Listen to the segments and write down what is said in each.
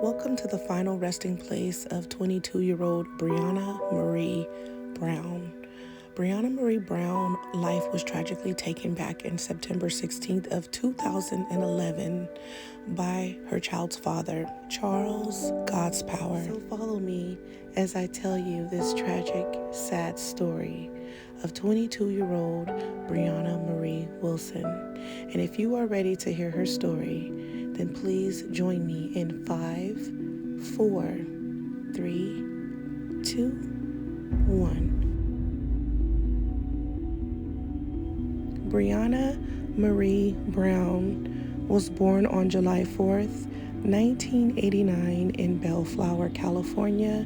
Welcome to the final resting place of 22-year-old Brianna Marie Brown. Brianna Marie Brown life was tragically taken back in September 16th of 2011 by her child's father, Charles God's Power. So follow me as I tell you this tragic, sad story of 22-year-old Brianna Marie Wilson. And if you are ready to hear her story, then please join me in 5, 4, 3, 2, 1. Brianna Marie Brown was born on July 4th, 1989 in Bellflower, California,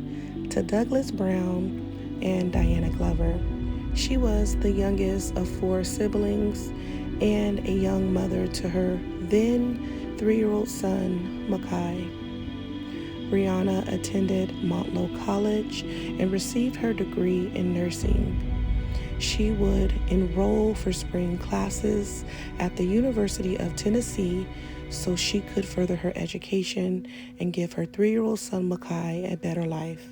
to Douglas Brown and Diana Glover. She was the youngest of 4 siblings and a young mother to her then 3-year-old son, Makai. Brianna attended Montlow College and received her degree in nursing. She would enroll for spring classes at the University of Tennessee so she could further her education and give her 3-year-old son, Makai, a better life.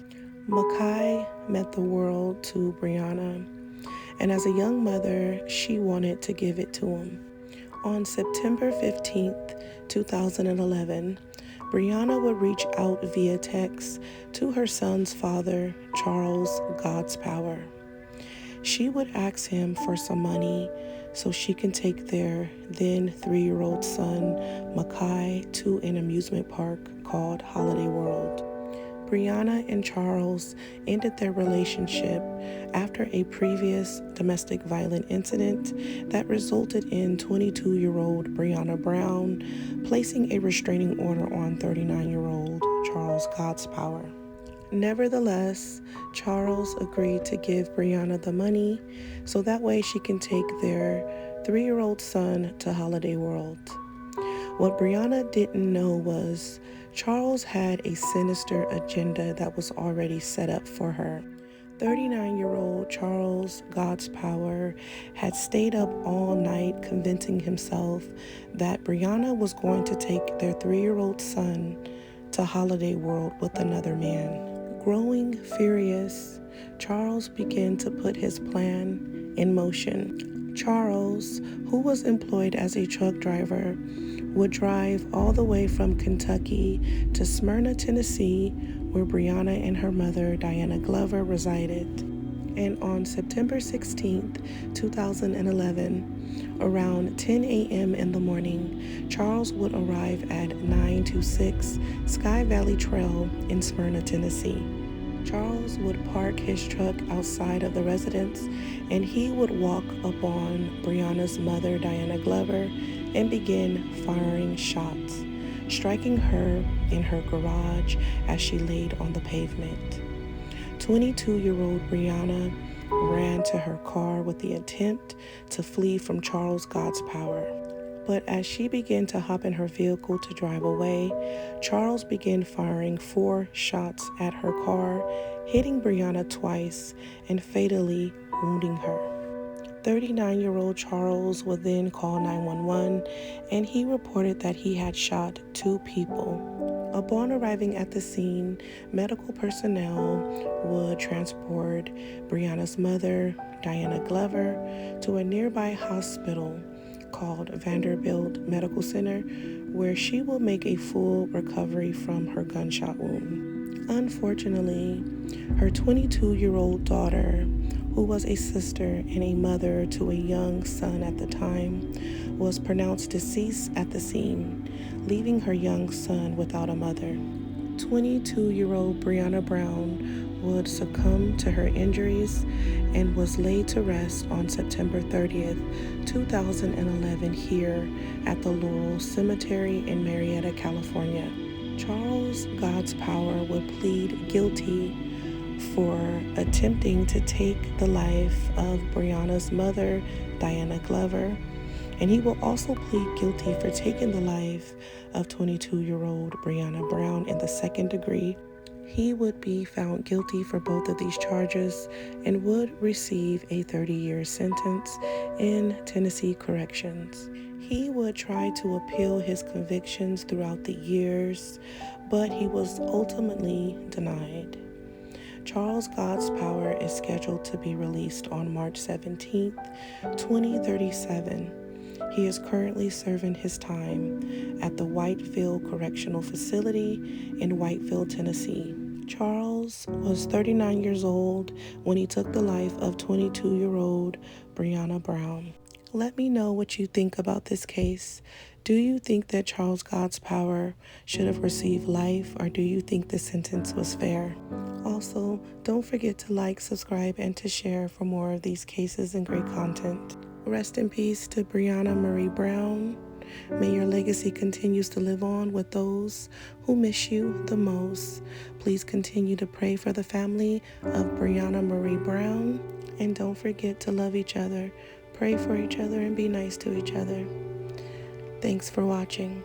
Makai meant the world to Brianna, and as a young mother, she wanted to give it to him. On September 15th, 2011, Brianna would reach out via text to her son's father, Charles God's Power. She would ask him for some money so she can take their then 3-year-old son, Makai, to an amusement park called Holiday World. Brianna and Charles ended their relationship after a previous domestic violence incident that resulted in 22-year-old Brianna Brown placing a restraining order on 39-year-old Charles God's Power. Nevertheless, Charles agreed to give Brianna the money so that way she can take their 3-year-old son to Holiday World. What Brianna didn't know was Charles had a sinister agenda that was already set up for her. 39-year-old Charles God's Power had stayed up all night convincing himself that Brianna was going to take their 3-year-old son to Holiday World with another man. Growing furious, Charles began to put his plan in motion. Charles, who was employed as a truck driver, would drive all the way from Kentucky to Smyrna, Tennessee, where Brianna and her mother, Diana Glover, resided. And on September 16th, 2011, around 10 a.m. in the morning, Charles would arrive at 926 Sky Valley Trail in Smyrna, Tennessee. Charles would park his truck outside of the residence, and he would walk up on Brianna's mother, Diana Glover, and begin firing shots, striking her in her garage as she laid on the pavement. 22-year-old Brianna ran to her car with the intent to flee from Charles God's Power. But as she began to hop in her vehicle to drive away, Charles began firing 4 shots at her car, hitting Brianna twice and fatally wounding her. 39-year-old Charles would then call 911, and he reported that he had shot 2 people. Upon arriving at the scene, medical personnel would transport Brianna's mother, Diana Glover, to a nearby hospital called Vanderbilt Medical Center, where she will make a full recovery from her gunshot wound. Unfortunately, her 22-year-old daughter, who was a sister and a mother to a young son at the time, was pronounced deceased at the scene, leaving her young son without a mother. 22-year-old Brianna Brown would succumb to her injuries and was laid to rest on September 30th, 2011 here at the Laurel Cemetery in Marietta, California. Charles God's Power would plead guilty for attempting to take the life of Brianna's mother, Diana Glover, and he will also plead guilty for taking the life of 22-year-old Brianna Brown in the 2nd degree. He would be found guilty for both of these charges and would receive a 30-year sentence in Tennessee Corrections. He would try to appeal his convictions throughout the years, but he was ultimately denied. Charles God's Power is scheduled to be released on March 17th, 2037. He is currently serving his time at the Whitefield Correctional Facility in Whitefield, Tennessee. Charles was 39 years old when he took the life of 22-year-old Brianna Brown. Let me know what you think about this case. Do you think that Charles God's Power should have received life, or do you think the sentence was fair? Also, don't forget to like, subscribe, and to share for more of these cases and great content. Rest in peace to Brianna Marie Brown. May your legacy continues to live on with those who miss you the most. Please continue to pray for the family of Brianna Marie Brown. And don't forget to love each other, pray for each other, and be nice to each other. Thanks for watching.